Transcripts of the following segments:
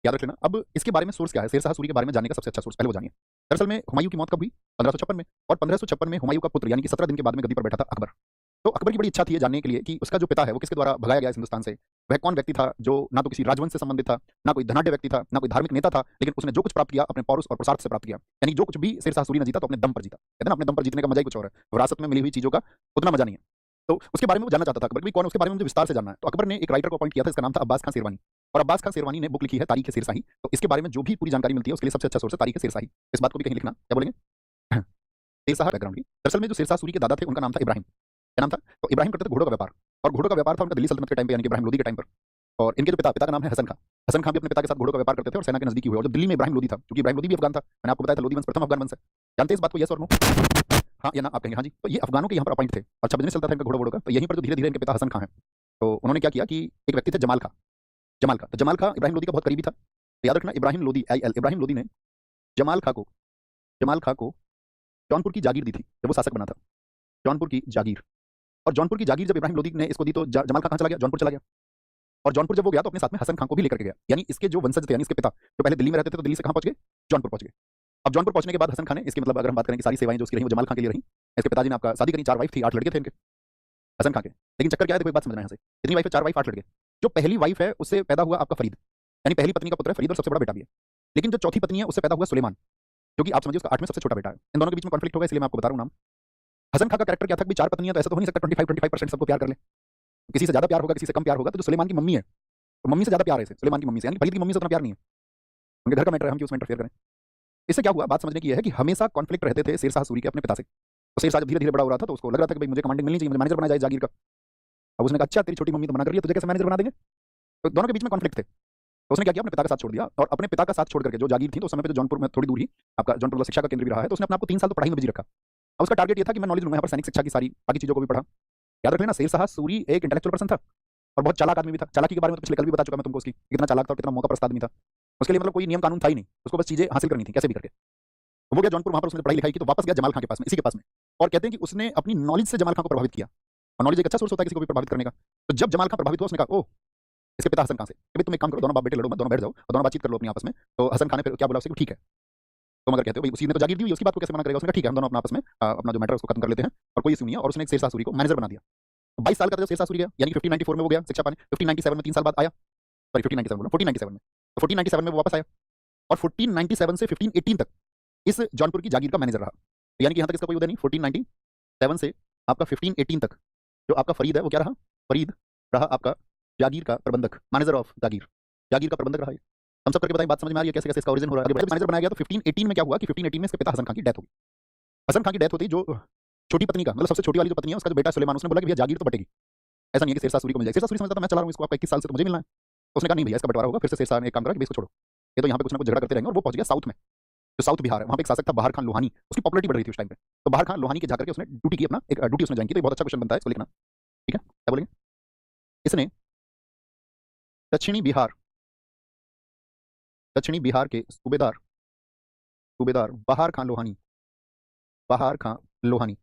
याद रख लेना। अब इसके बारे में सोर्स क्या है, शेर शाह सूरी के बारे में जानने का सबसे अच्छा सोर्स पहले वो जानिए। दरअसल में हुमायूं की मौत कब हुई? 1556 में। और 1556 में हुमायूं का पुत्र यानी कि 17 दिन के बाद में गद्दी पर बैठा था अकबर। तो अकबर की बड़ी इच्छा थी ये जानने के लिए कि उसका जो पिता है वो किसके द्वारा भगाया गया इस हिंदुस्तान से। वह कौन व्यक्ति था जो ना तो किसी राजवंश से संबंधित था, ना कोई धनाढ्य व्यक्ति था, ना कोई धार्मिक नेता था, लेकिन उसने जो कुछ प्राप्त किया अपने पौरुष और पुरुषार्थ से प्राप्त किया। यानी जो कुछ भी शेर शाह सूरी ने जीता तो अपने दम पर जीता। कहते हैं ना, अपने दम पर जीतने का मजा ही कुछ और है, विरासत में मिली हुई चीजों का उतना मजा नहीं है। तो उसके बारे में वो जानना चाहता था अकबर भी कौन है, उसके बारे में मुझे विस्तार से जानना है। तो अकबर ने एक राइटर को अपॉइंट किया था, इसका नाम था अब्बास खान शेरवानी। और अब्बास खान शेरवानी ने बुक लिखी है तारीख शेरशाही। तो इसके बारे में जो भी पूरी जानकारी मिलती है उसके लिए सबसे अच्छा सोर्स है तारीख शेरशाही। इस बात को भी कहीं लिखना, क्या बोलेंगे? शेरशाह बैकग्राउंड की। दरअसल में जो शेर शाह सूरी के दादा थे उनका नाम था इब्राहिम। क्या नाम था? तो इब्राहिम करते थे घोड़ों का व्यापार। और घोड़ों का व्यापार था उनका दिल्ली सल्तनत के टाइम पे, यानी कि इब्राहिम लोदी के टाइम पर। और इनके जो पिता का नाम है हसन खां। हसन खां भी अपने पिता के साथ घोड़ों का व्यापार करते थे और सेना के नजदीकी हुए। और जब दिल्ली में इब्राहिम लोदी था, क्योंकि इब्राहिम लोदी भी अफगान था, मैंने आपको बताया था लोदी वंश प्रथम अफगान वंश है। जानते हैं इस बात को, यस और नो? हाँ या ना आप कहेंगे हाँ जी। तो ये अफगानों के यहाँ पर अपॉइंट थे। अच्छा बिजनेस चलता था इनका घोड़ों का। तो यहीं पर जो धीरे धीरे इनके पिता हसन खां हैं, तो उन्होंने क्या किया कि एक व्यक्ति थे जमाल खां। जमाल खां, तो जमाल खां इब्राहिम लोदी का बहुत करीबी था। तो याद रखना, इब्राहिम लोदी IL इब्राहिम लोदी ने जमाल खां को जौनपुर की जागीर दी थी जब वो शासक बना था। जौनपुर की जागीर। और जौनपुर की जागीर जब इब्राहिम लोदी ने इसको दी तो जमाल खां कहाँ चला गया? जौनपुर चला गया। और जौनपुर जब वो गया तो अपने साथ में हसन खां को भी लेकर के गया। यानी इसके जो वंशज थे, यानी इसके पिता जो पहले दिल्ली में रहते थे, तो दिल्ली से कहाँ पहुंच गए? जौनपुर पहुंच गए। अब जौनपुर पहुंचने के बाद हसन खां ने इसकी, मतलब अगर हम बात करें कि सारी सेवाएं जो उसकी रही वो जमाल खां के लिए रही। इसके पिताजी ने आपका शादी करी, 4 वाइफ थी, 8 लड़के थे इनके हसन खां के। लेकिन चक्कर क्या है, देखो एक बात समझना है यहाँ से। कितनी वाइफ है? 4 वाइफ, 8 लड़के। जो पहली वाइफ है उससे पैदा हुआ आपका फरीद, यानी पहली पत्नी का पुत्र है फरीद, और सबसे बड़ा बेटा भी है। लेकिन जो चौथी पत्नी है उससे पैदा हुआ सुलेमान, जो कि आप समझिए उसका 8वें सबसे छोटा बेटा है। इन दोनों के बीच में कॉन्फ्लिक्ट होगा, इसलिए मैं आपको बता रहा हूं नाम। हसन खां का कैरेक्टर क्या था कि 4 पत्नियां, तो ऐसा तो हो नहीं सकता 25% सबको प्यार कर ले। किसी से ज्यादा प्यार होगा, किसी से कम प्यार होगा। तो जो सुलेमान की मम्मी है, तो मम्मी से ज्यादा प्यार है इसे, सुलेमान की मम्मी से, यानी फरीद की मम्मी से उतना प्यार नहीं है। उनके घर का मैटर है, हम क्यों उसमें इंटरफेयर करें? इससे क्या हुआ, बात समझने की है कि हमेशा कॉन्फ्लिक्ट रहते थे शेर शाह सूरी के अपने पिता से। तो शेर शाह जब धीरे धीरे बड़ा हो रहा था तो उसको लग रहा था कि भाई मुझे कमांडिंग मिलनी चाहिए, मुझे मैनेजर बनाया जाए जागीर का। अब उसने कहा अच्छा तेरी छोटी मम्मी तो मना कर रही है, तुझे कैसे मैनेजर बना देंगे? तो दोनों के बीच में कॉन्फ्लिक्ट थे। तो उसने क्या किया, अपने पिता का साथ छोड़ दिया। और अपने पिता का साथ छोड़ करके जो जागीर थी, तो उस समय पे जो जौनपुर में थोड़ी दूर ही आपका जौनपुर शिक्षा का केंद्र भी रहा है, तो उसने अपने आप को 3 साल तो पढ़ाई में बिजी रखा। अब उसका टारगेट ये था कि मैं नॉलेज लूंगा यहाँ पर सैनिक शिक्षा की, सारी बाकी चीजों को भी पढ़ा। याद रख लेना, शेर शाह सूरी एक इंटेलेक्चुअल पर्सन था और बहुत चालाक आदमी भी था। चालाकी के बारे में तो पिछले कल भी बता चुका मैं तुमको, उसकी कितना चालाक था और कितना मौका प्रस्त आदमी था। उसके लिए मतलब कोई नियम कानून था ही नहीं, उसको बस चीजें हासिल करनी थी कैसे भी करके। वो गया जौनपुर, वहां पर उसने पढ़ाई लिखाई की, तो वापस गया जमाल खां के पास में, इसी के पास में। और कहते हैं कि उसने अपनी नॉलेज से जमाल खां को प्रभावित किया। और नॉलेज एक अच्छा सोर्स होता है किसी को भी प्रभावित करने का। तो जब जमाल खां प्रभावित हुआ, उसने कहा ओह, इसके पिता हसन खां से कि तुम एक काम करो, दोनों बाप बेटे लड़ो मत, दोनों बैठ जाओ और दोनों बातचीत कर लो अपनी आपस में। तो हसन खां ने फिर क्या बोला उससे, ठीक है तुम अगर कहते हो भाई उसी ने तो जागीर दी हुई, उसकी बात को कैसे मना करेगा? उसने कहा ठीक है, हम दोनों अपना आपस में अपना जो मैटर है उसको खत्म कर लेते हैं और कोई इश्यू नहीं है। और उसने एक शेर शाह सूरी को मैनेजर बना दिया। 22 साल का था जब शेर शाह सूरी गया, यानी कि 1594 में वो गया शिक्षा पाने, 1597 में 3 साल बाद आया। सॉरी 1597 बोला, 1497 में। तो 1497 में वो वापस आया और 1497 से 1518 तक इस जौनपुर की जागीर का मैनेजर रहा। तो यानी कि यहाँ तक इसका कोई उदय नहीं। 1497 से आपका 1518 तक जो आपका फरीद है वो क्या रहा? फरीद रहा आपका जागीर का प्रबंधक, मैनेजर ऑफ जागीर, जागीर का प्रबंधक रहा है। हम सब करके बताएं, बात समझ में आ रही है कैसे कैसे इसका ओरिजिन हो रहा है? जब मैनेजर बनाया गया तो 1518 में क्या हुआ कि 1518 में इसके पिता हसन खां की डेथ हो गई। हसन खां की डेथ होती, जो छोटी पत्नी का, मतलब सबसे छोटी वाली जो पत्नी है उसका जो बेटा सुलेमान, उसने बोला कि भैया जागीर तो बटेगी, ऐसा नहीं है कि शेर शाह सूरी को मिल जाए। शेर शाह सूरी समझता था मैं चला रहा हूँ इसको, आपका 21 साल से तो मुझे मिलना है। तो उसने कहा नहीं भैया इसका बंटवारा होगा। फिर से शेर शाह ने एक काम करा कि इसको छोड़ो, ये तो यहाँ पे कुछ ना कुछ झगड़ा करते रहेंगे। और वो पहुंच गया साउथ में, जो साउथ बिहार है, वहाँ पे एक शासक था बहार खान लोहानी, उसकी पॉपुलरिटी बढ़ रही थी उस टाइम पे। तो बहार खान लोहानी के जाकर के उसने ड्यूटी की, अपना एक ड्यूटी उसने ज्वाइन की। तो बहुत अच्छा क्वेश्चन बनता है, इसको लिखना, ठीक है? क्या बोलेंगे? इसने दक्षिणी बिहार के सूबेदार सूबेदार बहार खान लोहानी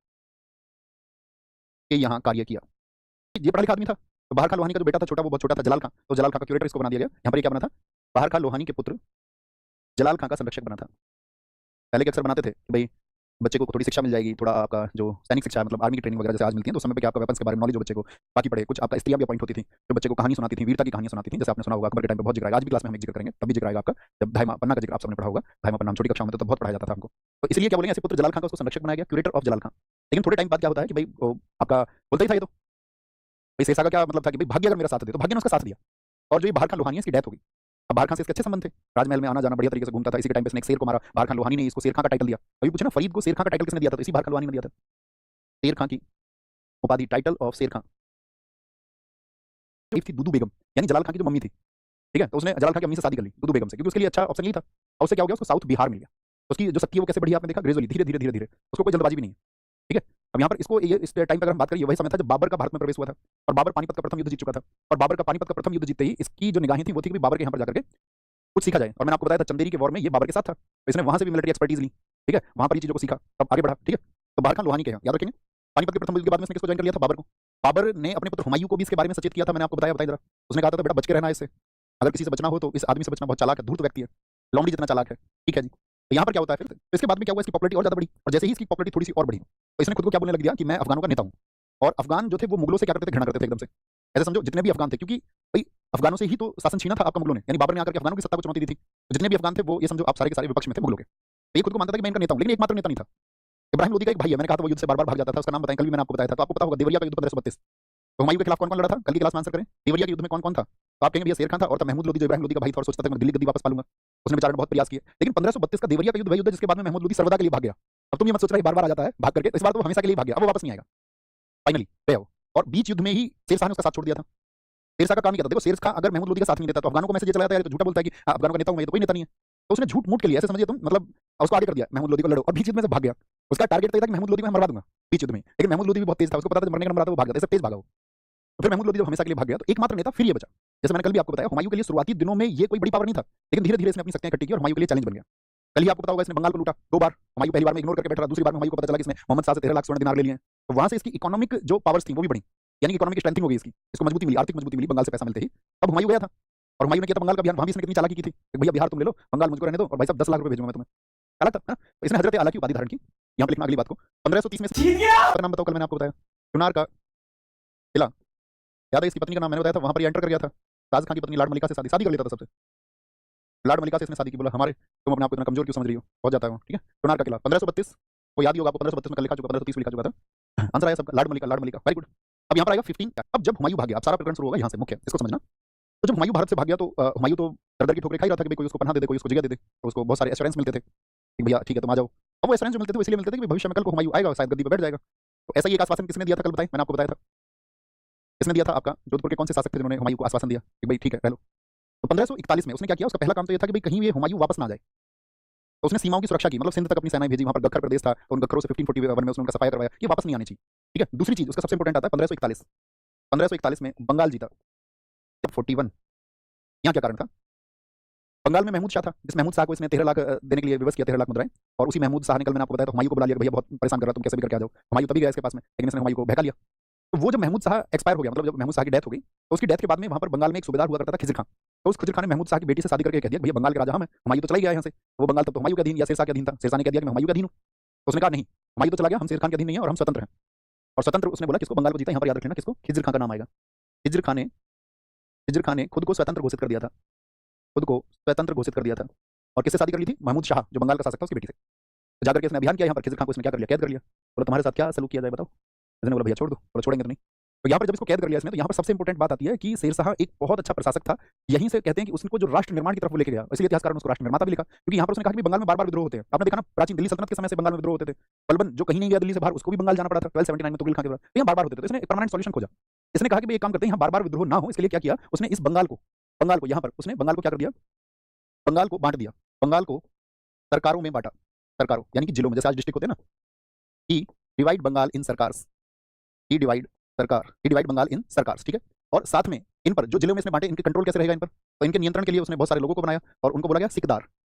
के यहाँ कार्य किया। ये पढ़ा लिखा आदमी था। तो बहार खान लोहानी का जो बेटा था छोटा, वो बहुत छोटा था, जलाल खां, तो जलाल खां का क्यूरेटर इसको बना दिया गया। यहाँ पर क्या बना था? बहार खान लोहानी के पुत्र जलाल खां का संरक्षक बना था। पहले के अक्सर बनाते थे कि भाई बच्चे को थोड़ी शिक्षा मिल जाएगी, थोड़ा आपका जो सैनिक शिक्षा है, मतलब आर्मी की ट्रेनिंग वगैरह जैसे आज मिलती है, तो उस समय पे क्या आपका वेपन्स के बारे में नॉलेज हो बच्चे को, बाकी पढ़े। कुछ आपका स्त्रियां भी अपॉइंट होती थी जो बच्चे को कहानी सुनाती थी, वीरता की कहानी सुनाती थी। जैसे आपने सुना होगा अकबर के टाइम पे बहुत जिक्र आएगा, आज भी क्लास में हम एक जिक्र करेंगे, तब भी जिक्र आएगा आपका, जब धाइमा पन्ना का जिक्र आप सबने पढ़ा होगा। धाइमा पन्ना हम छोटी कक्षा में तो बहुत पढ़ाया जाता था हमको। तो इसलिए क्या बोलेंगे, ऐसे पुत्र जलाल खां का उसको संरक्षक बनाया गया, क्यूरेटर ऑफ जलाल खां। लेकिन थोड़े टाइम बाद क्या होता है कि भाई आपका बोलता ही था ये तो भाई शेर शाह का क्या मतलब था कि भाई भाग्य अगर मेरा साथ दे, तो भाग्य ने उसका साथ दिया। और जो ये बहार खान लोहानी है इसकी डेथ हो गई। अब बहार खान से इसके अच्छे संबंध थे, राजमहल में आना जाना बढ़िया तरीके से घूमता था। इसी के टाइम पे इसने एक शेर को मारा, बहार खान लोहानी ने इसको शेर खां का टाइटल दिया। अभी पूछे ना फरीद को शेर खां का टाइटल किसने दिया था? तो इसी बहार खान लोहानी ने दिया था। शेर खां की उपाधि, टाइटल ऑफ शेर खां जो थी दूदू बेगम, यानी जलाल खां की जो मम्मी थी, ठीक है? तो उसने जलाल खां की अम्मी से शादी कर ली दूदू बेगम से, क्योंकि उसके लिए अच्छा ऑप्शन नहीं था। और उससे क्या हो गया, उसको साउथ बिहार मिल गया। तो उसकी जो शक्ति है वो कैसे बढ़ी आपने देखा, ग्रेजुअली, धीरे धीरे धीरे धीरे, उसको कोई जल्दबाजी भी नहीं है, ठीक है? अब यहाँ पर इसको ये इस टाइम पर अगर हम बात करें, वही समय था जब बाबर का भारत में प्रवेश हुआ था और बाबर पानीपत का प्रथम युद्ध जीत चुका था। और बाबर का पानीपत का प्रथम युद्ध जीतते ही इसकी जो निगाहें थी वो थी कि बाबर के यहाँ पर जाकर के कुछ सीखा जाए। और मैंने आपको बताया था चंदेरी के वॉर में ये बाबर के साथ था, तो इसने वहां से भी मिलिट्री एक्सपर्टीज ली, ठीक है? वहां पर ये चीजों को सीखा, तब आगे बढ़ा, ठीक है? तो बहार खान लोहानी के यहाँ याद रखेंगे, पानीपत के प्रथम युद्ध के बाद में इसने किसको ज्वाइन कर लिया था? बाबर को। बाबर ने अपने पुत्र हुमायूं को भी इसके बारे में सचेत किया था, मैंने आपको बताया, जरा। उसने कहा था बेटा बच के रहना इससे, अगर किसी से बचना हो तो इस आदमी से बचना बहुत चालाक है, धूर्त व्यक्ति है, लौंडी जितना चालाक है, ठीक है जी। तो यहाँ पर क्या होता है फिर तो इसके बाद में क्या हुआ, इसकी पॉपुलैरिटी और ज्यादा बढ़ी, और जैसे ही इसकी पॉपुलैरिटी थोड़ी सी और बढ़ी तो इसने खुद को क्या बोलने लग दिया कि मैं अफगानों का नेता हूँ। और अफगान जो थे वो मुगलों से क्या करते थे, घृणा करते थे एकदम से। ऐसे समझो जितने भी अफगान थे, क्योंकि भाई अफगानों से ही तो शासन छीना था आपका मुगलों ने, यानी बाबर ने आकर के अफगानों की सत्ता को चुनौती दी थी। तो जितने भी अफगान थे वो ये समझो आप सारे के सारे विपक्ष में थे मुगलों के। तो ये खुद को मानता था कि मैं इनका नेता हूँ, लेकिन एकमात्र नेता नहीं था। इब्राहिम लोदी का एक भाई है, मैंने कहा था वो युद्ध से बार बार भाग जाता था, उसका नाम बताएं, कल भी मैंने आपको बताया था, तो आपको पता होगा देवरिया का युद्ध 1532। तो हुमायूं के खिलाफ कौन कौन लड़ा था, कल की क्लास में आंसर करें, देवरिया के युद्ध में कौन कौन था। तो आप कहेंगे भैया शेर खान था, और तब महमूद लोदी जो इब्राहिम लोदी का भाई था और सोचता था मैं दिल्ली गद्दी वापस पालूंगा, उसने बेचारे ने बहुत प्रयास किए। लेकिन 1532 का देवरिया का युद्ध वही युद्ध जिसके बाद में महमूद लोदी सर्वदा के लिए भाग गया। अब तुम ये मत सोच रहे बार बार आ जाता है भाग करके, इस बार तो हमेशा के लिए भाग गया, अब वो वापस नहीं आएगा फाइनली गया वो। और बीच युद्ध में ही शेर शाह ने उसका साथ छोड़ दिया था। शेर शाह का काम ही क्या था, देखो शेर शाह अगर महमूद लोदी का साथ नहीं देता तो अफगानों को मैसेज चला जाता है, तो झूठा बोलता है कि अफगानों का नेता हूं मैं, तो कोई नेता नहीं है। तो उसने झूठ मूठ के लिए, ऐसे समझिए तुम, मतलब उसको आगे कर दिया, महमूद लोदी को लड़ो, और बीच युद्ध में से भाग गया। उसका टारगेट तो था कि महमूद लोदी को मैं मरवा दूंगा बीच युद्ध में, लेकिन महमूद लोदी भी बहुत तेज था, उसको पता था मरने का नंबर आता वो भाग जाता, तेज भागा वो। तो फिर महमूद लोदी जब हमेशा के लिए भाग गया तो एकमात्र नेता फिर ये बचा। जैसे मैंने कल भी आपको बताया, हुमायूं के लिए शुरुआती दिनों में ये कोई बड़ी पावर नहीं था, लेकिन धीरे धीरे इसने अपनी शक्तियां इकट्ठी की और हुमायूं के लिए चैलेंज बन गया। कल ही आपको पता होगा इसने बंगाल को लूटा 2 बार, हुमायूं पहली बार में इग्नोर करके बैठा रहा, दूसरी बार में हुमायूं को पता चला कि इसने मोहम्मद शाह से 13 लाख स्वर्ण दिनार ले लिए हैं। तो वहां से इसकी इकोनॉमिक जो पावर्स थी वो भी बढ़ी, यानी इकोनॉमिक स्ट्रेंथिंग हो गई इसकी, इसको मजबूती मिली, आर्थिक मजबूती मिली बंगाल से पैसा मिलते ही। अब हुमायूं गया था और हुमायूं ने किया था बंगाल का अभियान, वहां भी इसने कितनी चालाकी की थी कि भैया बिहार तुम ले लो, बंगाल मुझको रहने दो, और भाई साहब 10 लाख रुपए भेजूंगा मैं तुम्हें, अलग था ना? तो इसने हजरत आला की उपाधि धारण की। यहाँ पे लिखना अगली बात को, 1530 में नाम बताओ, कल मैंने आपको बताया चुनार का किला याद है, इसकी पत्नी का नाम मैंने बताया था, वहां पर एंटर कर गया था। ताज खान की पत्नी लाड मलिका से शादी कर लेता था सबसे, लाड मलिका से इसने शादी की, बोला हमारे तुम अपने आप को इतना कमजोर क्यों समझ रही हो, हो जाता है वो, ठीक है। चुनार का किला 1532, वो याद ही होगा आपको, 1532 में कल लिखा चुका, 1530 में लिखा चुका था। आंसर आया सबका लाड मलिका, लाड मलिका, वेरी गुड। अब यहाँ पर आएगा 15। अब जब हुमायूं भाग गया, अब सारा प्रकरण शुरू होगा यहाँ से, मुख्य इसको समझना। तो जब हुमायूं भारत से भाग गया तो हुमायूं तो दर दर की ठोकरें खा ही रहा था कि भाई कोई उसको पनाह दे दे, कोई उसको जगह दे दे, तो उसको बहुत सारे एश्योरेंस मिलते थे कि भैया ठीक है तुम आ जाओ। अब वो एश्योरेंस जो मिलते थे वो इसलिए मिलते थे कि भविष्य में कल को हुमायूं आएगा शायद गद्दी पर बैठ जाएगा। तो ऐसा ही एक आश्वासन किसने दिया था, कल बताएं, मैंने आपको बताया था। किसने दिया था, आपका जोधपुर के कौन से शासक थे जिन्होंने हुमायूं को आश्वासन दिया कि भाई ठीक है रह लो। तो 1541 में उसने क्या किया, उसका पहला काम तो ये था कि भाई कहीं ये हुमायूं वापस ना आ जाए। तो उसने सीमाओं की सुरक्षा की, मतलब सिंध तक अपनी सेनाएं भेजी, वहां पर गखर प्रदेश था तो उन गखरों से 1541 में उसने उनका सफाया करवाया कि वापस नहीं आनी चाहिए, ठीक है। दूसरी चीज उसका सबसे इंपॉर्टेंट आता है 1541। 1541 में बंगाल जीता, 41। यहाँ क्या कारण था, बंगाल में महमूद शाह था, जिस महमूद शाह को इसने 13 लाख देने के लिए विवश किया, 13 लाख मुद्राएं, और उसी महमूद शाह ने कल मैंने आपको बताया तो हुमायूं को बुला लिया, भैया बहुत परेशान कर रहा तुम कैसे भी करके आ जाओ। हुमायूं तभी गया इसके पास में, लेकिन इसने हुमायूं को बहका लिया। तो वो जब महमूद शाह एक्सपायर हो गया, मतलब जब महमूद शाह की डेथ हो गई, तो उसकी डेथ के बाद में वहां पर बंगाल में एक सूबेदार हुआ करता था खिजर खान। तो उस खिजर खान ने महमूद शाह की बेटी से शादी करके कह दिया भैया बंगाल के राजा हम हैं, हुमायूं तो चला गया यहाँ से, वो बंगाल तब तो हुमायूं का अधीन या शेर शाह के अधीन था, शेर शाह ने कह दिया कि मैं हुमायूं का अधीन हूँ। तो उसने कहा नहीं, हुमायूं तो चला गया, हम शेर खान के अधीन नहीं है और हम स्वतंत्र हैं। और स्वतंत्र उसने बोला किसको, बंगाल को जीता, यहाँ पर याद रखना किसको, खिजर खान का नाम आएगा। खिजर खान ने खुद को स्वतंत्र घोषित कर दिया था, खुद को स्वतंत्र घोषित कर दिया था। और किससे शादी कर ली थी, महमूद शाह जो बंगाल का शासक था उसकी बेटी से। तो जाकर के उसने अभियान किया यहाँ पर, खिजर खान को इसने क्या कर लिया, कैद कर लिया। बोला तुम्हारे साथ क्या सलूक किया जाए बताओ, उसने बोला भैया छोड़ दो, बोला छोड़ेंगे तो नहीं। तो यहाँ पर जब इसको कैद कर लिया इसने, तो यहाँ पर सबसे इंपॉर्टेंट बात आती है कि शेर शाह एक बहुत अच्छा प्रशासक था। यहीं से कहते हैं कि उसको जो राष्ट्र निर्माण की तरफ लेके गया, इसलिए इतिहासकार ने उसको राष्ट्र निर्माता भी लिखा, क्योंकि यहाँ पर उसने कहा कि बंगाल में बार बार विद्रोह होते हैं। आपने देखा ना प्राचीन दिल्ली सल्तनत के समय से बंगाल में विद्रोह होते थे, बलबन जो कहीं नहीं गया दिल्ली से बाहर उसको भी बंगाल जाना पड़ा था 1279 में तुगलक खान के बाद, तो यहाँ बार बार होते थे। तो इसने एक परमानेंट सॉल्यूशन खोजा, इसने कहा कि एक काम करते हैं यहाँ बार बार विद्रोह ना हो, इसके लिए क्या किया उसने, इस बंगाल को यहाँ पर उसने बंगाल को क्या कर दिया, बंगाल को बांट दिया, बंगाल को सरकारों में बांटा, सरकारों यानी कि जिलों में, जैसे आज डिस्ट्रिक्ट होते हैं ना, ही डिवाइड बंगाल इन सरकार्स, ही डिवाइड सरकार, ही डिवाइड बंगाल इन सरकार्स, ठीक है। और साथ में इन पर जो जिलों में इसने बांटे, इनके कंट्रोल कैसे रहेगा इन पर, तो इनके नियंत्रण के लिए उसने बहुत सारे लोगों को बनाया और उनको बोला गया सिकदार।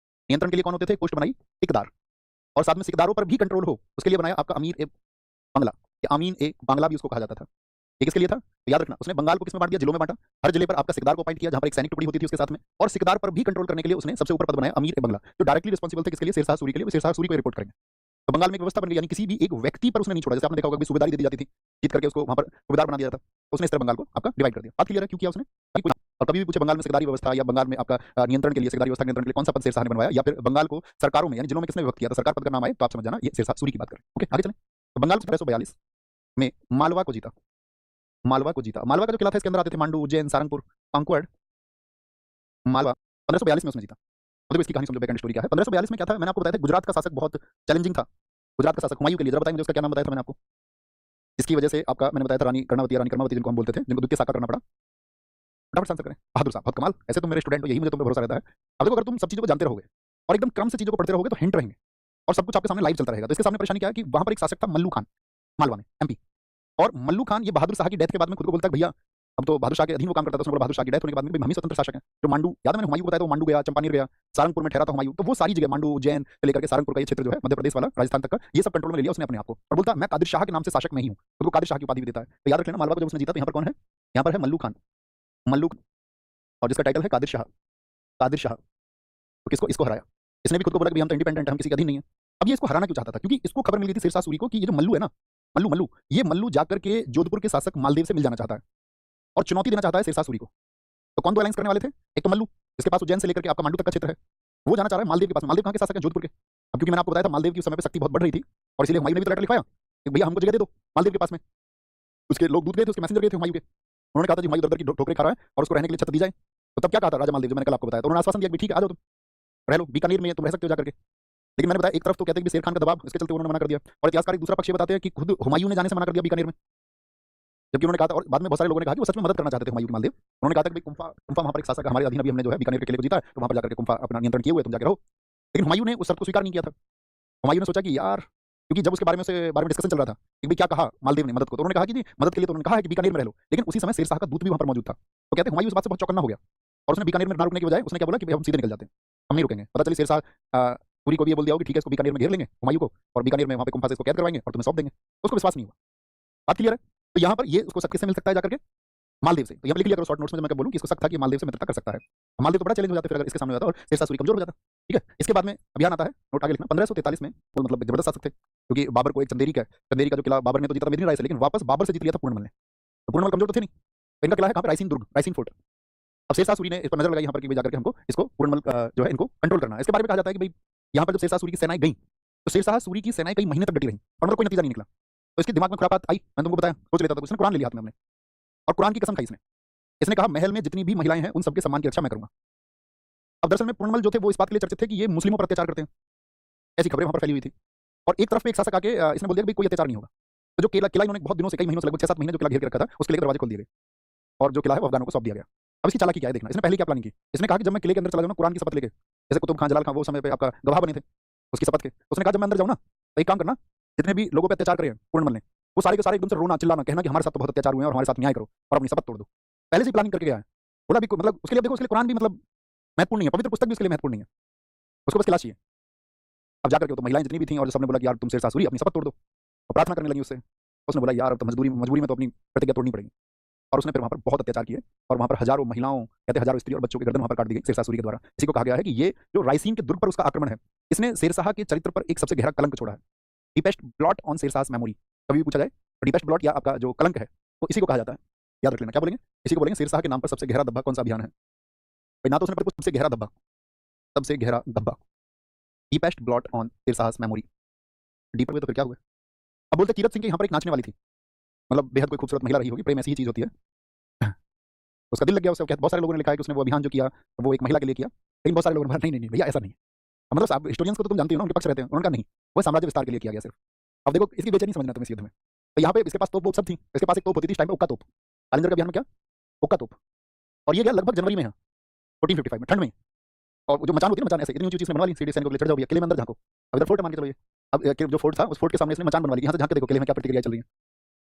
नियंत्रण के लिए कौन होते थे, पोस्ट बनाई सिकदार, और साथ में सिकदारों पर भी कंट्रोल हो उसके लिए बनाया आपका अमीर ए बंगला, या अमीन ए बांग्ला भी उसको कहा जाता था। ये किसके लिए था, तो याद रखना उसने बंगाल को किसमें बांट दिया, जिलों में बांटा, हर जिले पर आपका सिकदार को अपॉइंट किया, जहां पर एक सैनिक टुकड़ी होती थी उसके साथ में, और सिकदार पर भी कंट्रोल करने के लिए उसने सबसे ऊपर पद बनाया अमीर ए बंगला, जो डायरेक्टली रिस्पॉन्सिबल थे किसके लिए, शेर शाह सूरी के लिए, वो शेर शाह सूरी को रिपोर्ट करेंगे। तो बंगाल में एक व्यवस्था बन गई, यानी किसी भी एक व्यक्ति पर उसने नहीं छोड़ा, जैसे आपने देखा होगा सूबेदारी दे दी जाती थी, जीत करके उसको वहां पर सूबेदार बना दिया था, तो उसने इस तरह बंगाल को आपका डिवाइड कर दिया। बात क्लियर है क्यों किया उसने, और कभी भी पूछे बंगाल में सिकदारी व्यवस्था या बंगाल में आपका नियंत्रण के लिए, सिकदारी व्यवस्था नियंत्रण के लिए कौन सा पद शेर शाह ने बनवाया, या फिर बंगाल को सरकारों में यानी जिलों में किसने विभक्त किया, तो सरकार पद का नाम आए तो आप समझ जाना ये शेर शाह सूरी की बात करें। ओके आगे चलें। तो बंगाल 1742 में मालवा को जीता, मालवा का जो किला था इसके अंदर आते थे मांडू, उज्जैन, सारंगपुर, कांकुड़, मालवा, 1542 में उसने जीता। मतलब इसकी कहानी समझो, बैक एंड स्टोरी क्या है। 1542 में क्या था, मैंने आपको बताया था गुजरात का शासक बहुत चैलेंजिंग था, गुजरात का शासक हुमायूं के लिए, जरा बताएं मुझे उसका क्या नाम बताया था मैंने आपको, इसकी वजह से आपका मैंने बताया था रानी कर्मावती जिनको हम बोलते थे, जिनको द्वितीय साका करना पड़ा। फटाफट आंसर करें, बहादुर साहब, बहुत कमाल, ऐसे तुम मेरे स्टूडेंट हो, यही मुझे तुम पे भरोसा रहता है। अब देखो अगर तुम सब चीजों को जानते रहोगे और एकदम क्रम से चीजों को पढ़ते रहोगे तो हिंट रहेंगे और सब कुछ आपके सामने लाइव चलता रहेगा। तो इसके सामने परेशानी क्या है कि वहां पर एक शासक था मल्लू खान, मालवा में, एमपी, और मल्लू खान ये बहादुर शाह की डेथ के बाद में खुद को बोलता है भैया अब तो बहादुर शाह के अधीन वो काम करता था, उसने बोला बहादुर शाह की डेथ होने के बाद में हम ही स्वतंत्र शासक हैं। जो मांडू, याद है मैंने हुमायूं को बताया था, वो मांडू गया, चंपानेर गया, सारंगपुर में ठहरा था हुमायूं, तो वो सारी जगह मांडू, उज्जैन से लेकर के सारंगपुर का ये क्षेत्र जो है मध्य प्रदेश वाला, राजस्थान तक का, ये सब कंट्रोल में ले लिया उसने अपने आप को, और बोलता मैं कादिर शाह के नाम से शासक नहीं हूँ, खुद को कादिर शाह की उपाधि भी देता है। तो याद रख लेना मालवा को जब उसने जीता तो यहाँ पर कौन है, यहाँ पर है मल्लू खान, मल्लू और जिसका टाइटल है कादिर शाह। कादिर शाह तो किसको, इसको हराया। इसने भी खुद को बोला कि हम तो इंडिपेंडेंट है, हम किसी का अधीन नहीं है। अब ये इसको हराना क्यों चाहता था, क्योंकि इसको खबर मिली थी शेरशाह सूरी को कि ये जो मल्लू है ना, मल्लू मल्लू ये मल्लू जाकर के जोधपुर के शासक मालदेव से मिल जाना चाहता है और चुनौती देना चाहता है शेरशाह सूरी को। तो कौन दो अलायंस करने वाले थे, एक तो मल्लू जिसके पास उज्जैन से लेकर के आपका मांडू तक का क्षेत्र है, वो जाना चाह रहा है मालदेव के पास। मालदेव कहाँ के शासक है, जोधपुर के। अब क्योंकि मैंने आपको बताया था मालदेव की उस समय पे शक्ति बहुत बढ़ रही थी और इसलिए हुमायूं ने भी तो लेटर लिखवाया कि भैया हमको जगह दे दो मालदेव के पास में। उसके लोग दूध गए थे, उसके मैसेंजर गए थे हुमायूं के, उन्होंने कहा था जी हुमायूं दर की ठोकरें खा रहा है और उसको रहने के लिए छत दी जाए। तो तब क्या कहा था राजा मालदेव, जो मैंने कल आपको बताया, तो उन्होंने आश्वासन दिया कि ठीक है आ जाओ तुम रह लो, बीकानेर में तुम रह सकते हो जाकर के। लेकिन मैंने बताया एक तरफ तो कहते हैं कि शेर खान का दबाव, इसके चलते उन्होंने मना कर दिया, और इतिहासकार एक दूसरा पक्ष ये बताते हैं कि खुद हुमायूं ने जाने से मना कर दिया बीकानेर में। जबकि उन्होंने कहा था, और बाद में बहुत सारे लोगों ने कहा कि वो सच में मदद करना चाहते थे हुमायूं के मालदेव। उन्होंने कहा था कि कुंफा कुंफा वहाँ पर एक शासक हमारे अधीन, अभी हमने जो है बीकानेर के किले को जीता है, तो वहाँ पर जाकर के कुंफा अपना नियंत्रण किए हुए तुम जाकर रहो। लेकिन हुमायूं ने उस शर्त को स्वीकार नहीं किया था। हुमायूं ने सोचा कि यार, क्योंकि जब उसके बारे में डिस्कशन चल रहा था कि भाई क्या कहा मालदेव ने मदद को, तो उन्होंने कहा कि जी मदद के लिए तो उन्होंने कहा है कि बीकानेर में रह लो, लेकिन उसी समय शेरशाह का दूत भी वहाँ पर मौजूद था। तो कहते हैं हुमायूं इस बात से बहुत चौकन्ना हो गया और उसने बीकानेर में ना रुकने की बजाय उसने क्या बोला कि भाई हम सीधे निकल जाते हैं, हम नहीं रुकेंगे। पता चली शेरशाह पूरी को भी ये बोल दिया होगा कि ठीक है इसको बीकानेर में घेर लेंगे हुमायूं को, और बीकानेर में वहाँ पे कुंफा से इसको कैद करवाएंगे और तुम्हें सौंप देंगे। उसको विश्वास नहीं हुआ। बात क्लियर है। तो यहाँ पर ये उसको शक किससे मिल सकता है जाकर के, मालदेव से। तो यहाँ पे लिख लिया करो शॉर्ट नोट्स में, मैं क्या बोलूँ कि इसको शक था कि मालदेव से मित्रता कर सकता है। मालदेव तो बड़ा चैलेंज हो जाता है फिर अगर इसके सामने हो जाता और शेरशाह सूरी कमजोर हो जाता। ठीक है, इसके बाद में अभियान आता है, नोट आगे लिखना। 1543 में वो मतलब जबरदस्त शासक थे, क्योंकि बाबर को एक चंदेरी का जो किला बाबर ने तो जीता था मेदिनी राय से, लेकिन वापस बाबर से जीत लिया था पूर्णमल ने। तो पूर्णमल कमजोर तो थे नहीं, तो इनका किला है कहाँ पे, रायसीन दुर्ग, रायसीन फोर्ट। अब शेरशाह सूरी ने इस पर नजर लगाई यहाँ पर कि भाई जाकर के हमको इसको पूर्णमल जो है इनको कंट्रोल करना है। इसके बारे में कहा जाता है कि भाई यहाँ पर जब शेरशाह सूरी की सेनाएं गई तो शेरशाह सूरी की सेनाएं कई महीने तक डटी रही और मतलब कोई नतीजा नहीं निकला। तो इसके दिमाग में खुरापात आई, मैंने तुमको बताया, सोच लेता था। उसने कुरान ले लिया हाथ में हमने और कुरान की कसम खाई इसने कहा महल में जितनी भी महिलाएं हैं उन सबके सम्मान की रक्षा मैं करूंगा। अब दरअसल में पूर्णमल जो थे वो इस बात के लिए चर्चित थे कि ये मुस्लिमों पर अत्याचार करते हैं, ऐसी खबरें वहां पर फैली हुई थी। और एक तरफ पे एक शासक आके इसने बोल दिया कि भाई कोई अत्याचार नहीं होगा। तो जो किला इन्होंने बहुत दिनों से, कई महीनों से, लगभग 6-7 महीने जो किला घेर के रखा था, उसके लिए दरवाजे खोल दिए गए और जो किला है वो अफगानों को सौंप दिया गया। अब इसकी चालाकी क्या है देखना। इसने पहले क्या प्लानिंग की, इसने कहा कि जब मैं किले के अंदर चला जाऊँ कुरान की शपथ लेके, जैसे कुतुब खान, जलाल खान वो समय पे आपका गवाह बने थे उसकी शपथ के, उसने कहा जब मैं अंदर जाऊँ ना तो एक काम करना, जितने भी लोगों पर अत्याचार करे पूर्णमल ने, वो सारे के सारे एकदम से रोना चिल्लाना, कहना कि हमारे साथ तो बहुत अत्याचार हुए और हमारे साथ न्याय करो और अपनी शपथ तोड़ दो। पहले से प्लानिंग करके गया है। बोला भी मतलब उसके लिए देखो, उसके लिए कुरान भी मतलब महत्वपूर्ण नहीं है, पवित्र पुस्तक भी उसके लिए महत्वपूर्ण नहीं है, उसको बस खिला चाहिए। अब जाकर के तो महिलाएं जितनी भी थी और सबने बोला कि यार तुम शेरशाह सूरी अपनी शपथ तोड़ दो, और प्रार्थना करने लगी उससे। उसने बोला यार अब तो मजबूरी में तो अपनी प्रतिज्ञा तोड़नी पड़ेगी। और उसने फिर वहाँ पर बहुत अत्याचार किए और वहाँ पर हजारों महिलाओं, कहते हजारों स्त्री और बच्चों की गर्दन वहाँ पर काट दी गई शेरशाह सूरी के द्वारा। इसी को कहा गया है कि ये जो रायसीन के दुर्ग पर उसका आक्रमण है, इसने शेरशाह के चरित्र पर एक सबसे गहरा कलंक छोड़ा है। Deepest blot on Shershah's memory, कभी भी पूछा जाए तो डीपेस्ट ब्लॉट या आपका जो कलंक है वो इसी को कहा जाता है। याद रख लेना, क्या बोलेंगे, इसी को बोलेंगे शेरशाह के नाम पर सबसे गहरा धब्बा कौन सा अभियान है। भाई ना तो उसने सबसे गहरा धब्बा, सबसे गहरा धब्बा, deepest blot on Shershah's memory. Deeper हुए तो फिर क्या हुआ। अब बोलते कीरत सिंह के यहाँ पर एक नाचने वाली थी, मतलब बेहद कोई खूबसूरत महिला रही होगी, प्रेम ऐसी ही चीज होती है। उसका दिल लग गया उससे। बहुत सारे लोगों ने लिखा है कि उसने वो अभियान जो किया वो एक महिला के लिए किया, लेकिन बहुत सारे लोगों ने कहा नहीं भैया ऐसा नहीं है। मतलब आप हिस्टोरियंस को तो तुम जानती हो ना, उनके पक्ष रहते हैं, उन्होंने कहा नहीं वो साम्राज्य विस्तार के लिए किया गया सिर्फ। अब देखो इसकी बेचैनी समझना तुम इस युद्ध में। तो यहाँ पे इसके पास तोप सब थी, इसके पास एक तोप होती थी इस टाइम पे, उक्का तोप। कालिंजर के अभियान में क्या, उक्का तोप। और ये गया लगभग जनवरी में है 1455 में, ठंड में। और जो मचान होती है ना, मचान ऐसे इतनी ऊंची चीज बनवा ली, सीढ़ी सैनिकों के लिए चढ़ जाओ, किले में अंदर झांको। अब इधर फोर्ट मान के चलो, ये अब जो फोर्ट था उस फोर्ट के सामने इसने मचान बनवा ली, यहाँ से झांक के देखो किले में क्या प्रतिक्रिया चल रही है।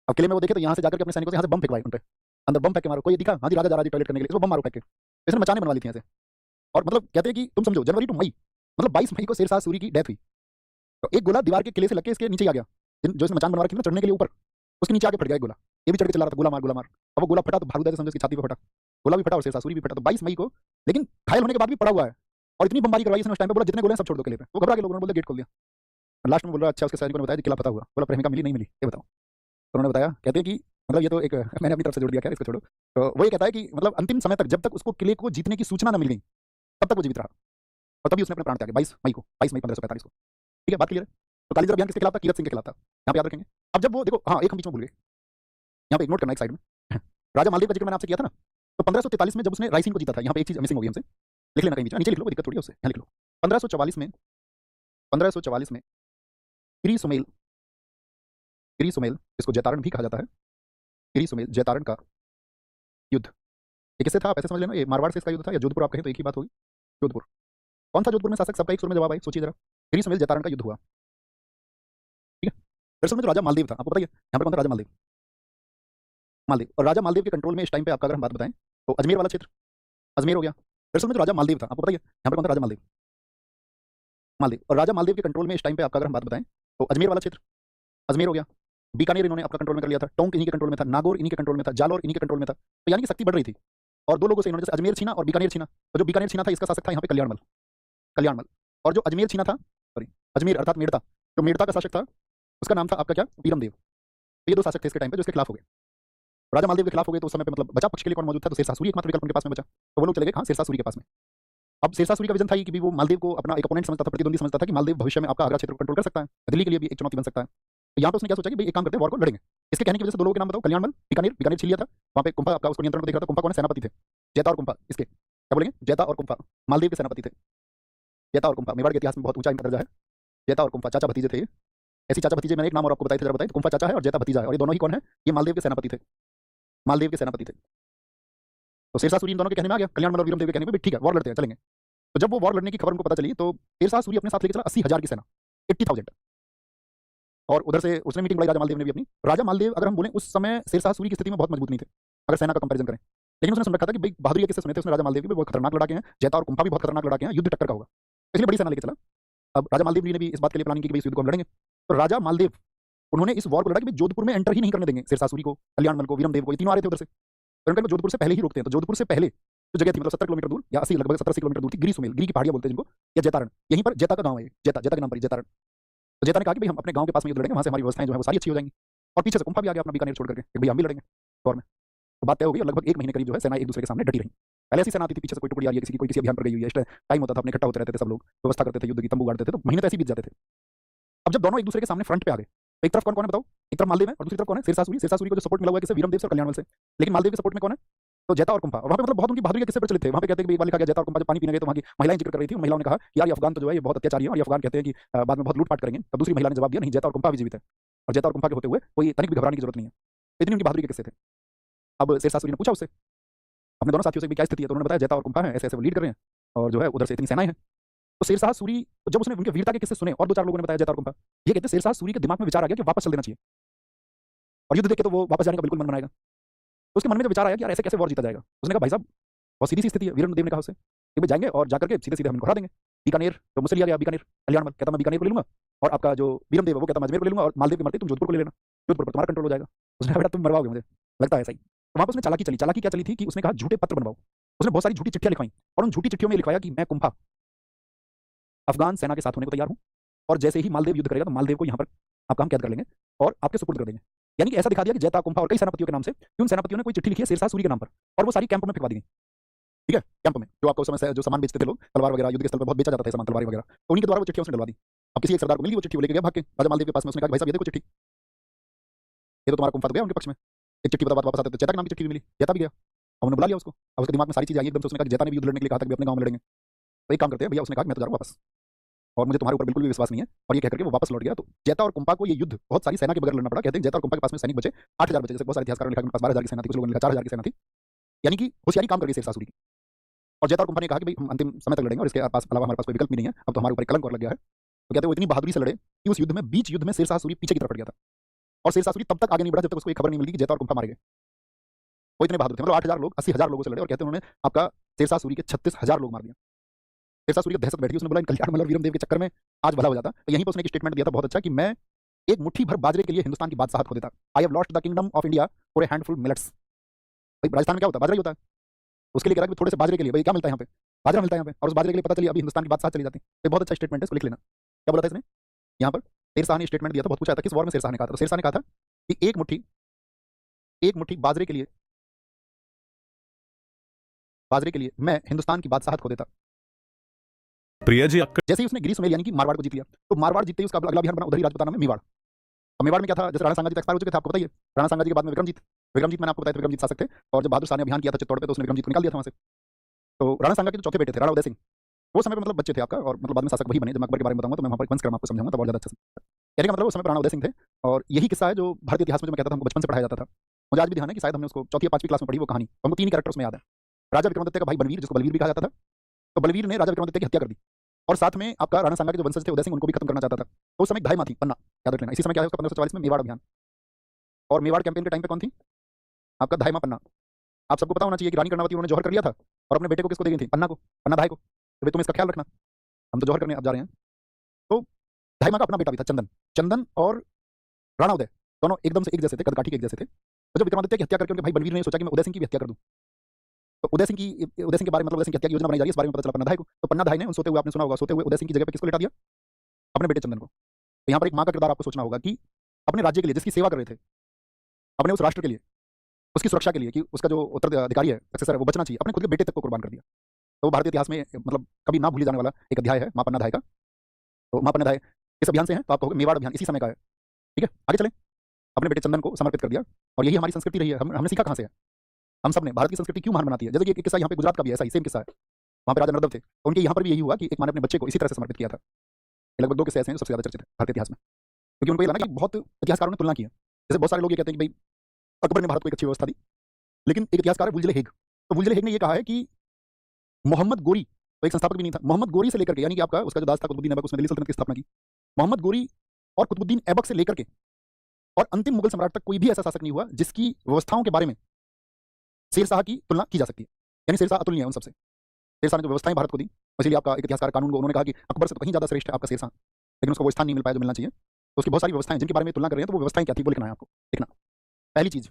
अब किले में वो देखे तो यहाँ से जाकर अपने सैनिकों से यहाँ से बम फेंकवाए, उन पे अंदर बम फेंक के मारो। कोई दिखा, हाँ जी राजा जा रहा है टॉयलेट करने के लिए, इसको बम मारो फेंक के। इसने मचाने बनवा ली थी ऐसे। और मतलब कहते हैं कि तुम समझो जनवरी टू मई, मतलब 22 मई को शेरशाह सूरी की डेथ हुई। तो एक गोला दीवार के किले से लग के इसके नीचे आ गया, जो इसने मचान बनवा रखी थी ना चढ़ने के लिए ऊपर, उसके नीचे आके फट गया एक गोला। ये भी चढ़ के चला रहा था, गोला मार गोला मार। अब वो गोला फटा तो भागुदा समझो इसकी छाती पे फटा, गोला भी फटा और शेरशाह सूरी भी फटा। तो 22 मई को, लेकिन घायल होने के बाद भी पड़ा हुआ है। और इतनी बमबारी करवाई इसने उस टाइम पे, बोला जितने गोले हैं सब छोड़ दो किले पे। वो घबरा के लोगों ने बोला गेट खोल दिया। लास्ट में बोल रहा अच्छा, उसके सैनिकों ने बताया किला पता हुआ, बोला प्रेमिका मिली नहीं मिली ये बताओ। तो उन्होंने बताया, कहते हैं कि मतलब ये तो एक मैंने अपनी तरफ से जोड़ दिया, क्या इसको छोड़ो। तो वो ये कहता है कि मतलब अंतिम समय तक जब तक उसको किले को जीतने की सूचना न मिल गई तब तक वो जीवित रहा, और तभी उसने अपने प्राण त्यागे 22 मई 1545 को। ठीक है, बात क्लियर है। तो कालिंजर अभियान किसके खिलाफ था, कीरत सिंह के खिलाफ था, यहाँ पे याद रखेंगे। अब जब वो देखो, हाँ एक हम बीच में भूल गए, यहाँ पे इग्नोर करना एक साइड में। राजा मालदेव का जिक्र मैंने आपसे किया था ना, तो 1543 में जब उसने रायसीन को जीता था, यहाँ पे एक चीज मिसिंग हो गई हमसे, लिख लेना कहीं नीचे लिख लो, कोई दिक्कत थोड़ी है उससे, यहाँ लिख लो। 1544 में गिरी सुमेल, इसको जैतारण भी कहा जाता है, गिरी सुमेल जैतारण का युद्ध, ये किससे था आप ऐसे समझ लेना, ये मारवाड़ से इसका युद्ध था, या जोधपुर आप कहें तो एक ही बात होगी। जोधपुर कौन था जोधपुर में शासक, सबका एक सुर में जवाब आए, सोचिए जरा। गिरी सुमेल जैतारण का युद्ध हुआ। ठीक है, दरअसल में जो राजा मालदेव था, आपको बताइए यहाँ पर कौन था, राजा मालदेव। और राजा मालदेव के कंट्रोल में इस टाइम पे आपका अगर हम बात बताएं तो अजमेर वाला क्षेत्र, अजमेर हो गया। दरअसल में जो राजा मालदेव था, आपको बताइए यहाँ पर कौन था, राजा मालदेव। और राजा मालदेव के कंट्रोल में इस टाइम पे आपका अगर हम बात बताएं तो अजमेर वाला क्षेत्र, अजमेर हो गया। बीकानेर इन्होंने आपका कंट्रोल में कर लिया था, टोंक इन्हीं के कंट्रोल में था, नागौर इन्हीं के कंट्रोल में था, जालौर इन्हीं के कंट्रोल में था। तो यानी कि शक्ति बढ़ रही थी। और दो लोगों से इन्होंने जैसे अजमेर छीना और बीकानेर छीना। तो जो बीकानेर छीना था इसका शासक था यहाँ पे कल्याणमल, कल्याणमल। और जो अजमेर छीना था, सॉरी अजमेर अर्थात मेड़ता, जो मेड़ता का शासक था उसका नाम था आपका क्या, वीरमदेव। तो ये दो शासक थे इसके टाइम पे जो इसके खिलाफ हो गए। राजा मालदेव के खिलाफ हो गए तो उस समय पे मतलब बचा पक्ष के लिए कौन मौजूद था, तो शेरशाह सूरी एकमात्र विकल्प उनके पास में बचा। तो वो लोग चले गए कहाँ, शेरशाह सूरी के पास में। अब शेरशाह सूरी का विजन था कि भी वो मालदेव को अपना एक अपोनेंट समझता था, प्रतिद्वंदी समझता था कि मालदेव भविष्य में आपका आगरा क्षेत्र को कंट्रोल कर सकता है, दिल्ली के लिए भी एक चुनौती बन सकता है। तो यहाँ पे उसने क्या सोचा कि भाई एक काम करते हैं, वॉर को लड़ेंगे। इसके कहने की वजह से दो लोगों के नाम बताओ, कल्याणमल, बीकानेर, बीकानेर छीन लिया था, वहाँ पे कुंभा आपका उसको नियंत्रण में देख रहा था। कुंभा कौन है, सेनापति थे, जैता और कुंभा। इसके क्या बोलेंगे, जैता और कुंभा मालदेव के सेनापति थे। जैता और कुंभा मेवाड़ के इतिहास में बहुत ऊंचा इनका दर्जा है। जैता और कुंभा चाचा भतीजे थे। ऐसी चाचा भतीजे मैंने एक नाम और आपको बताया था, जरा बताइए। कुंभा चाचा है और जैता भतीजा है, और ये दोनों ही कौन है, ये मालदेव के सेनापति थे, मालदेव के सेनापति थे। तो शेरशाह सूरी इन दोनों के कहने में आ गया, कल्याणमल और वीरमदेव के कहने में, ठीक है वॉर लड़ते हैं, चलेंगे। तो जब वो वॉर लड़ने की खबर उनको पता चली तो शेरशाह सूरी अपने साथ लेके चला 80,000 की सेना, 80,000। और उधर से उसने मीटिंग बुलाई राजा मालदेव ने भी अपनी। राजा मालदेव अगर हम बोलें उस समय शेरशाह सूरी की स्थिति में बहुत मजबूत नहीं थे अगर सेना का कंपैरिजन करें, लेकिन उसने सुन रखा था कि भाई बहादुरी किससे सुने थे उसने, राजा मालदेव के भी बहुत खतरनाक लड़ाके हैं, जैता और कुंभा भी बहुत खतरनाक लड़ाके हैं, युद्ध टक्कर का होगा, इसलिए बड़ी सेना लेके चला। अब राजा मालदेव जी ने भी इस बात के लिए प्लानिंग की कि भाई इस युद्ध को हम लड़ेंगे। तो राजा मालदेव उन्होंने इस वॉर को लड़ा कि जोधपुर में एंटर ही नहीं करने देंगे शेरशाह सूरी को, कल्याणमल को, वीरमदेव को, ये तीनों आ रहे थे उधर से। तो उन्होंने जोधपुर से पहले ही रोकते हैं। तो जोधपुर से पहले जो जगह थी मतलब 70 किलोमीटर दूर या 80 लगभग 70-80 किलोमीटर दूर थी, गिरी सुमेल, गिरी की पहाड़ियां बोलते हैं जिनको, या जैतारण, यहीं पर जैता का गांव है, जैता, जैता के नाम पर जैतारण। तो जैता ने कहा कि भाई हम अपने गांव के पास में युद्ध लड़ेंगे, वहां से हमारी व्यवस्थाएं जो है वो सारी अच्छी हो जाएंगी। और पीछे से कुंभा भी आ गया अपना बीकानेर छोड़ करके कि भाई हम भी लड़ेंगे वॉर में। तो बात तय हो गई और लगभग 1 महीने करीब जो है सेना एक दूसरे के सामने डटी रही। पहले ऐसी सेना आती थी, पीछे से कोई टुकड़ी आ रही है, किसी की कोई किसी अभियान पर गई हुई है, इस टाइम होता था, अपने इकट्ठा होते रहते थे सब लोग, व्यवस्था करते थे, युद्ध की तंबू गाड़ते थे, तो महीने तो ऐसे ही बीत जाते थे। अब जब दोनों एक दूसरे के सामने फ्रंट पे आ गए, एक तरफ कौन कौन है बताओ, एक तरफ मालदेव है और दूसरी तरफ कौन है, शेरशाह सूरी। शेरशाह सूरी को जो सपोर्ट मिला हुआ है किसे, वीरमदेव से और कल्याणमल से, लेकिन मालदेव के सपोर्ट में कौन है, तो जैता और कुंभा। और वहाँ पे मतलब बहुत उनकी बहादुरी के किस्से प्रचलित थे। वहाँ पे कहते हैं कि एक बार लिखा गया जैता और कुंभा जब पानी पीने गए तो वहाँ की महिलाएं जिक्र कर रही थी, महिलाओं ने कहा यार ये अफगान तो जो है ये बहुत अत्याचारी है, और ये अफगान कहते हैं कि बाद में बहुत लूटपाट करेंगे। तब दूसरी महिला ने जवाब दिया नहीं, जैता और कुंभा भी जीवित है, और जैता और कुंभा के होते हुए कोई तनिक भी घबराने की जरूरत नहीं है। इतनी उनकी बहादुरी के किस्से थे। अब शेरशाह सूरी ने पूछा उससे अपने दोनों साथियों से भी क्या स्थिति है, तो उन्होंने बताया जैता और कुंभा है, ऐसे ऐसे वो लीड कर रहे हैं और जो है उधर से इतनी सेनाएं हैं। तो शेरशाह सूरी जब उसने उनके वीरता के किस्से सुने और 2-4 लोगों ने बताया जैता और कुंभा, ये कहते हैं शेरशाह सूरी के दिमाग में विचार आ गया कि वापस चल देना चाहिए, और युद्ध देख के तो वो वापस जाने का बिल्कुल मन बनाएगा। तो उसके मन में जब विचार आया कि यार ऐसे कैसे वॉर जीता जाएगा, उसने कहा भाई साहब बहुत सीधी सी स्थिति है। वीरमदेव ने कहा उससे कि भाई जाएंगे और जाकर के सीधे सीधे हम इनको हरा देंगे। बीकानेर तो मुझसे लिया गया, बीकानेर, कल्याणमल कहता मैं बीकानेर को ले लूंगा, और आपका जो वीरमदेव है वो कहता मैं अजमेर को ले लूंगा, और मालदेव के मरते तुम जोधपुर को ले लेना, जोधपुर पर तुम्हारा कंट्रोल हो जाएगा। उसने कहा बेटा तुम मरवाओगे मुझे, लगता है सही। तो वहाँ पर उसने चालाकी चली। चालाकी क्या चली थी कि उसने कहा झूठे पत्र बनवाओ। उसने बहुत सारी झूठी चिट्ठियां लिखवाई, और उन झूठी चिट्ठियों में लिखवाया कि मैं कुंभा अफगान सेना के साथ होने को तैयार हूं, और जैसे ही मालदेव युद्ध करेगा तो मालदेव को यहाँ पर आपका हम कैद कर लेंगे और आपके सुपुर्द कर देंगे। यानी कि ऐसा दिखा दिया कि जैता, कुंभा और कई सेनापतियों के नाम से, कि उन सेनापतियों ने कोई चिट्ठी लिखी है शेरशाह सूरी के नाम पर, और वो सारी कैंप में फिकवा दी गई। ठीक है, कैंप में जो आपको उस समय से जो सामान बेचते थे लोग, तलवार वगैरह, युद्ध के स्थल पर बहुत बेचा जाता था सामान, तलवार वगैरह, तो उन्हीं के द्वारा वो चिट्ठियां उसने डलवा दी। अब किसी एक सरदार को मिली वो चिट्ठी, वो लेके गया भाग के राजा मालदेव के पास में। उसने कहा भाई साहब ये देखो चिट्ठी, ये तो तुम्हारा कुंभा तो गया उनके पक्ष में, एक चिट्ठी बता बात वापस आते तो जैता के नाम की चिट्ठी भी मिली, जैता भी गया। अब उन्होंने बुला लिया उसको। अब उसके दिमाग में सारी चीजें आई एकदम से। उसने कहा जैता ने भी युद्ध लड़ने के लिए कहा था कि अपने गांव में लड़ेंगे, तो एक काम करते हैं भैया। उसने कहा मैं तो जा रहा हूं वापस, और मुझे तुम्हारे ऊपर बिल्कुल भी विश्वास नहीं है, और ये कहकर के वो वापस लौट गया। तो जैता और कुंभा को ये युद्ध बहुत सारी सेना के बगैर लड़ना पड़ा। कहते हैं जैता और कुंभा के पास में सैनिक बचे 8,000 बचे, जैसे बहुत सारे इतिहासकारों ने लिखा कि उनके पास 12,000 की सेना थी, कुछ लोगों ने लिखा 4,000 की सेना थी। यानी कि होशियारी काम कर गई शेरशाह सूरी की। और जैता और कुंभा ने कहा कि भाई हम अंतिम समय तक लड़ेंगे, और इसके पास अलावा हमारे पास कोई विकल्प भी नहीं है, अब तो हमारे ऊपर एक कलंक और लग गया है। तो कहते हैं वो इतनी बहादुरी से लड़े कि उस युद्ध में, बीच युद्ध में शेरशाह सूरी पीछे की तरफ हट गया था, और शेरशाह सूरी तब तक आगे नहीं बढ़ा जब तक उसको एक खबर नहीं मिली कि जैता और कुंभा मारे गए। वो इतने बहादुर थे, मतलब 8,000 लोग 80,000 लोगों से लड़े, और कहते हैं उन्होंने आपका शेरशाह सूरी के 36,000 लोग मार दिया। शेरशाह सूरी की दहशत बैठी। उसने बोला इन कल्याणमल और वीरमदेव के चक्कर में आज भला हो जाता। तो यहीं पर उसने एक स्टेटमेंट दिया था बहुत अच्छा कि मैं एक मुट्ठी भर बाजरे के लिए हिंदुस्तान की बादशाहत खो देता। I have lost the kingdom of India for a handful millets. भाई राजस्थान में क्या होता है, बाजरा ही होता है। उसके लिए कह रहा कि थोड़े से बाजरे के लिए, भाई क्या मिलता है यहाँ पे, बाजरा मिलता है यहाँ पे, और उस बाजरे के लिए पता चली अभी हिंदुस्तान की बादशाह चली जाती है। ये बहुत अच्छा स्टेटमेंट है, इसको लिख लेना। क्या बोला था इसने यहाँ पर, शेरशाह ने स्टेटमेंट दिया था, बहुत पूछा था किस वॉर में शेरशाह ने कहा था। तो शेरशाह ने कहा था कि एक मुट्ठी बाजरे के लिए मैं हिंदुस्तान की बादशाहत खो देता। प्रिया जी जैसे ही उसने गिरी सुमेल यानी कि मारवाड़ को जीत लिया, तो मारवाड़ जीतते ही उसका अगला बिहार बना उधर ही राजपूताना में मेवाड़। अब मेवाड़ में क्या था, जैसे राणा सांगा जी एक्सपायर हो चुके थे, आपको बताइए। राणा सांगा जी के बाद में विक्रमजीत मैंने आपको बताया था, विक्रमजीत शासक थे, और जब बहादुर शाह ने अभियान किया था चित्तौड़ पे तो उसने विक्रमजीत को निकाल दिया था वहां से। तो राणा सांगा के जो चौथे बेटे थे राणा उदय सिंह, वो समय पे मतलब बच्चे थे आपका, और मतलब बाद में शासक वही बने। जब मैं अकबर के बारे में बताऊंगा तो मैं वहां पर वंश क्रम आपको समझाऊंगा, तब और ज्यादा अच्छा से। कहने का मतलब उस समय राणा उदय सिंह थे, और यही किस्सा है जो भारतीय इतिहास में जो मैं कहता था हमको बचपन से पढ़ाया जाता था। मुझे आज भी ध्यान है कि शायद हमने उसको चौथी या 5वीं क्लास में पढ़ी वो कहानी। हमको 3 कैरेक्टर्स में याद है। राजा विक्रमादित्य का भाई बलवीर, जिसको बलवीर भी कहा जाता था, तो बलवीर ने राजा विक्रमादित्य की हत्या कर दी, और साथ में आपका राणा सांगा के जो वंशज थे उदय सिंह, उनको भी खत्म करना चाहता था। तो उस समय धाई थी पन्ना, याद रख लेना। इसी समय क्या है उसका 1544 में मेवाड़ अभियान, और मेवाड़ कैंपेन के टाइम पे कौन थी आपका, धाई पन्ना। आप सबको पता होना चाहिए कि रानी कर्णावती उन्होंने जौहर कर लिया था, और अपने बेटे को किसको दे गई थी, पन्ना को, पन्ना धाई को। तो भाई तुम इसका ख्याल रखना, हम तो जौहर करने अब जा रहे हैं। तो धाई का अपना बेटा भी था चंदन। चंदन और राणा उदय दोनों एकदम से एक जैसे थे, कदकाठी के एक जैसे थे। तो जब विक्रमादित्य की हत्या करके उनके भाई बलवीर ने सोचा कि मैं उदय सिंह की भी हत्या कर दूं, तो उदय सिंह के बारे में मतलब उदय सिंह क्या योजना बनाई जा रही है इस बारे में पता चला पन्ना धाय को। तो पन्ना धाय ने उन सोते हुए, आपने सुना होगा, सोते हुए उदय सिंह की जगह पे किसको लेटा दिया? अपने बेटे चंदन को। तो यहाँ पर एक माँ का किरदार आपको सोचना होगा कि अपने राज्य के लिए जिसकी सेवा कर रहे थे, अपने उस राष्ट्र के लिए, उसकी सुरक्षा के लिए, कि उसका जो उत्तराधिकारी है, सक्सेसर है, वो बचना चाहिए, अपने खुद के बेटे तक को कुर्बान कर दिया। तो वो भारतीय इतिहास में मतलब कभी ना भूले जाने वाला एक अध्याय है माँ पन्ना धाय का। तो माँ पन्ना धाय इस अभियान से है, तो आप कहोगे मेवाड़ अभियान इसी समय का है। ठीक है, आगे चलें। अपने बेटे चंदन को समर्पित कर दिया, और यही हमारी संस्कृति रही है। हमने सीखा कहाँ से है? हम सब ने। भारत की संस्कृति क्यों महान बनाती है? जैसे कि एक किस्सा यहाँ पे गुजरात का भी ऐसा ही सेम किस्सा है। वहाँ पे राजा नर्मद थे, तो उनके यहाँ पर भी यही हुआ कि एक माँ ने अपने बच्चे को इसी तरह से समर्पित किया था। लगभग 2 किस्से ऐसे हैं जो सबसे ज्यादा चर्चित है भारतीय इतिहास में, क्योंकि उनको ये लगा कि बहुत इतिहासकारों ने तुलना की है। जैसे बहुत सारे लोग ये कहते हैं कि भाई अकबर ने भारत को एक अच्छी व्यवस्था दी, लेकिन एक इतिहासकार है वुलजले हेग, तो वुलजले हेग ने ये कहा है कि मोहम्मद गोरी, तो एक संस्थापक भी नहीं था, मोहम्मद गोरी से लेकर के, यानी कि आपका उसका जो दास था कुतुबुद्दीन ऐबक, उसने दिल्ली सल्तनत की स्थापना की, मोहम्मद गोरी और कुतुबुद्दीन ऐबक से लेकर के और अंतिम मुगल सम्राट तक कोई भी ऐसा शासक नहीं हुआ जिसकी व्यवस्थाओं के बारे में शेरशाह की तुलना की जा सकती है। यानी शेरशाह अतुलनीय है उन सबसे। शेरशाह ने जो व्यवस्थाएं भारत को दी, इसलिए आपका एक इतिहासकार कानून को उन्होंने कहा कि अकबर से तो कहीं ज्यादा श्रेष्ठ है आपका शेरशाह, लेकिन उसको वो स्थान नहीं मिल पाया जो मिलना चाहिए। तो उसकी बहुत सारी व्यवस्थाएं जिनके बारे में तुलना कर रहे हैं, तो वो व्यवस्थाएं क्या थी वो लिखना है आपको। लिखना पहली चीज,